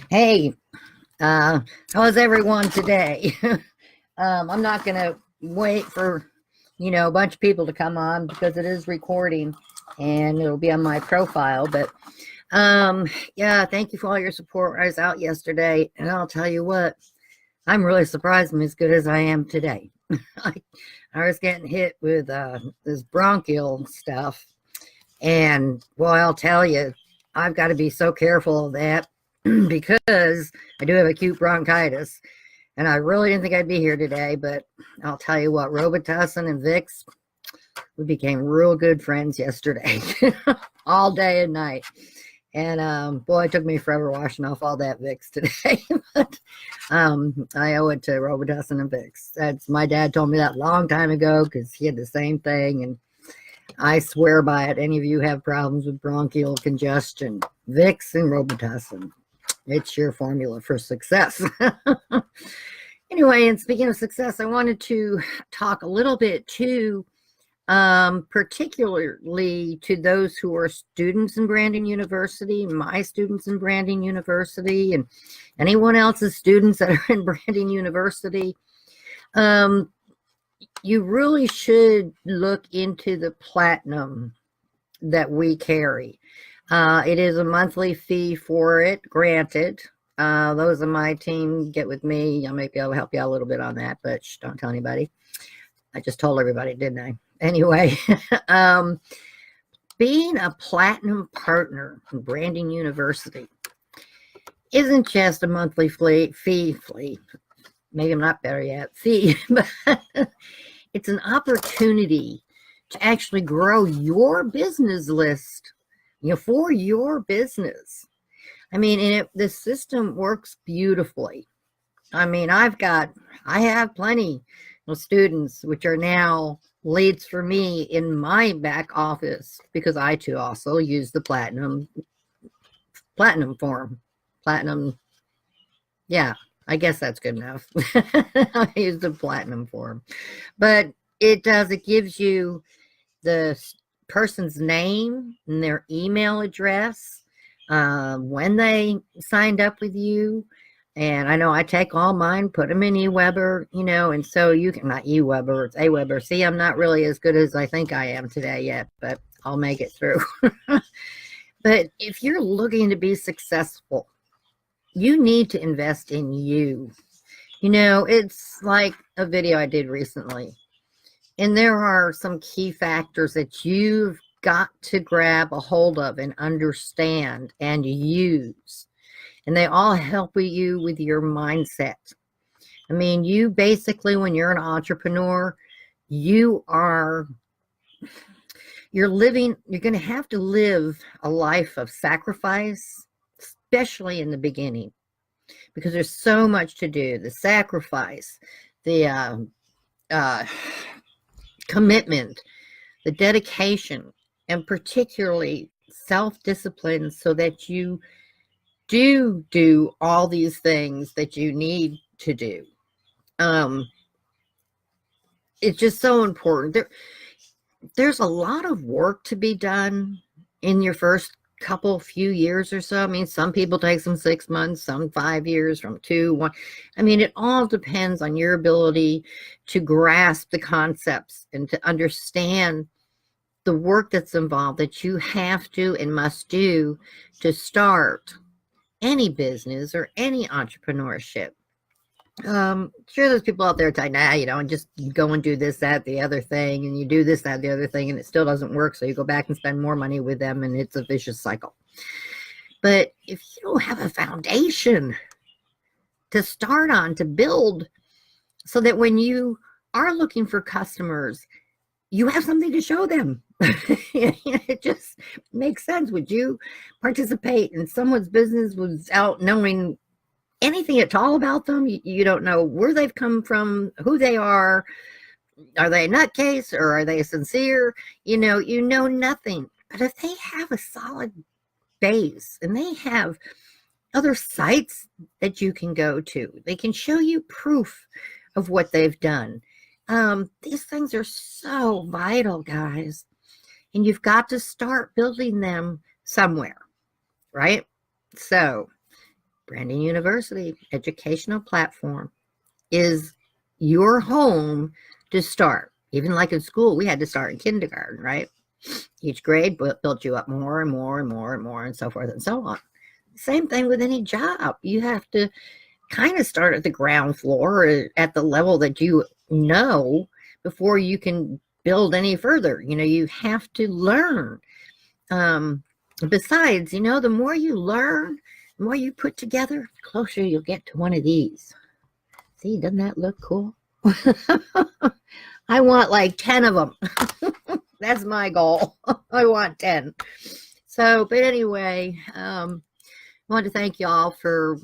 Hey, how's everyone today? I'm not going to wait for, a bunch of people to come on because it is recording and it'll be on my profile. But yeah, thank you for all your support. I was out yesterday and I'll tell you what, I'm really surprised I'm as good as I am today. I, I was getting hit with this bronchial stuff. And well, I'll tell you, I've got to be so careful of that because I do have acute bronchitis. And I really didn't think I'd be here today, but I'll tell you what, Robitussin and Vicks, we became real good friends yesterday, all day and night. And boy, it took me forever washing off all that Vicks today. But I owe it to Robitussin and Vicks. That's my dad told me that a long time ago because he had the same thing, and I swear by it. Any of you have problems with bronchial congestion, Vicks and Robitussin. It's your formula for success. Anyway, and speaking of success, I wanted to talk a little bit too, particularly to those who are students in Brandon University, my students in Brandon University, and anyone else's students that are in Brandon University. You really should look into the platinum that we carry. It is a monthly fee for it, granted. Those of my team get with me. I might be able to help you out a little bit on that, but don't tell anybody. I just told everybody, didn't I? Anyway, being a platinum partner in Brandon University isn't just a monthly fee. Maybe I'm not better yet, fee, but it's an opportunity to actually grow your business list, for your business. I mean, the system works beautifully. I mean, I have plenty of students which are now leads for me in my back office because I too also use the platinum form. Platinum, yeah, I guess that's good enough. I use the platinum form, but it gives you the person's name and their email address, when they signed up with you. And I know I take all mine, put them in eWeber, and so you can, not eWeber, it's AWeber. See, I'm not really as good as I think I am today yet, but I'll make it through. But if you're looking to be successful, you need to invest in you. It's like a video I did recently. And there are some key factors that you've got to grab a hold of and understand and use. And they all help you with your mindset. I mean, you basically, when you're an entrepreneur, you're going to have to live a life of sacrifice, especially in the beginning, because there's so much to do. The sacrifice, the commitment, the dedication, and particularly self-discipline so that you do all these things that you need to do. It's just so important. There's a lot of work to be done in your first few years or so. I mean, some people take some 6 months, some 5 years, from 2, 1. I mean, it all depends on your ability to grasp the concepts and to understand the work that's involved that you have to and must do to start any business or any entrepreneurship. Sure, there's people out there telling, and just go and do this, that, the other thing, and you do this, that, the other thing, and it still doesn't work, so you go back and spend more money with them, and it's a vicious cycle. But if you don't have a foundation to start on, to build, so that when you are looking for customers, you have something to show them. It just makes sense. Would you participate in someone's business without knowing anything at all about them? You don't know where they've come from, who they are they a nutcase, or are they sincere? You know nothing. But if they have a solid base and they have other sites that you can go to, they can show you proof of what they've done. These things are so vital, guys. And you've got to start building them somewhere, right? So Brandon University educational platform is your home to start. Even like in school, we had to start in kindergarten, right? Each grade built you up more and more and more and more and so forth and so on. Same thing with any job. You have to kind of start at the ground floor or at the level that you know before you can build any further. You have to learn. Besides, the more you learn, the more you put together, the closer you'll get to one of these. See, doesn't that look cool? I want like 10 of them. That's my goal. I want 10. So, but anyway, I want to thank y'all for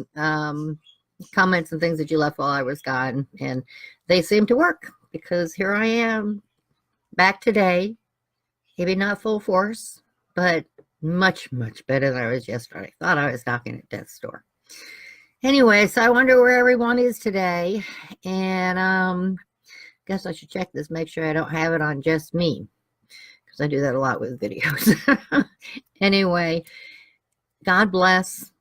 comments and things that you left while I was gone. And they seem to work because here I am back today. Maybe not full force, but much, much better than I was yesterday. Thought I was knocking at death's door. Anyway, so I wonder where everyone is today. And guess I should check this, make sure I don't have it on just me, because I do that a lot with videos. Anyway, God bless.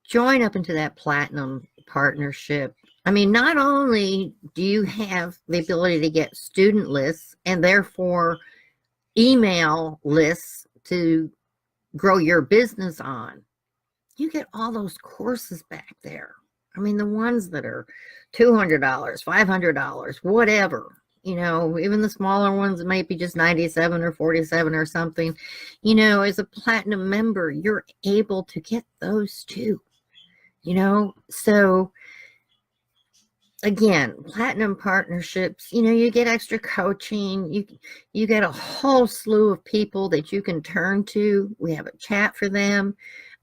Join up into that platinum partnership. I mean, not only do you have the ability to get student lists and therefore email lists to grow your business on, you get all those courses back there. I mean, the ones that are $200, $500, whatever, even the smaller ones might be just 97 or 47 or something. As a platinum member, you're able to get those too. So again, platinum partnerships, you get extra coaching, you get a whole slew of people that you can turn to. We have a chat for them.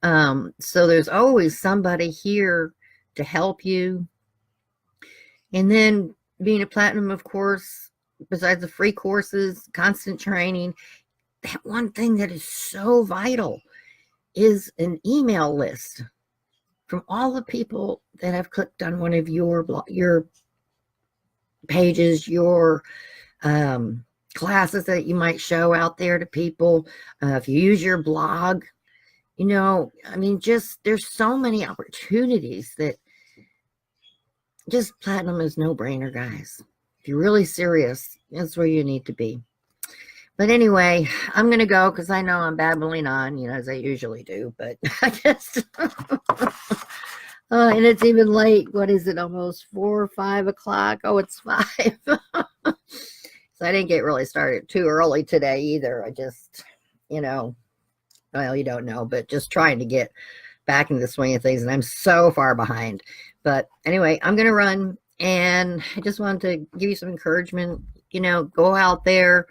So there's always somebody here to help you. And then being a platinum, of course, besides the free courses, constant training, that one thing that is so vital is an email list from all the people that have clicked on one of your pages, your classes that you might show out there to people. If you use your blog, I mean, there's so many opportunities that just platinum is no brainer, guys. If you're really serious, that's where you need to be. But anyway, I'm going to go because I know I'm babbling on, as I usually do, but I guess, and it's even late. What is it? Almost 4 or 5 o'clock. Oh, it's 5. So I didn't get really started too early today either. I just, well, you don't know, but just trying to get back into the swing of things. And I'm so far behind. But anyway, I'm going to run. And I just wanted to give you some encouragement. Go out there,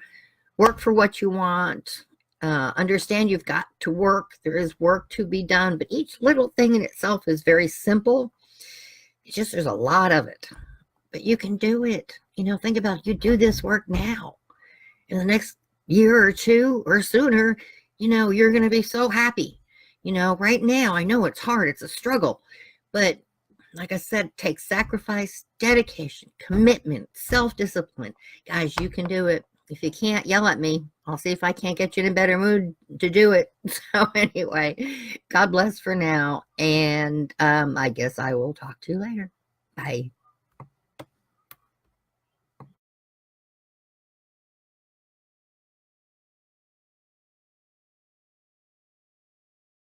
work for what you want. Understand you've got to work. There is work to be done. But each little thing in itself is very simple. It's just there's a lot of it. But you can do it. Think about it. You do this work now. In the next year or two or sooner, you're going to be so happy. Right now, I know it's hard. It's a struggle. But like I said, it takes sacrifice, dedication, commitment, self-discipline. Guys, you can do it. If you can't, yell at me. I'll see if I can't get you in a better mood to do it. So anyway, God bless for now. And I guess I will talk to you later. Bye.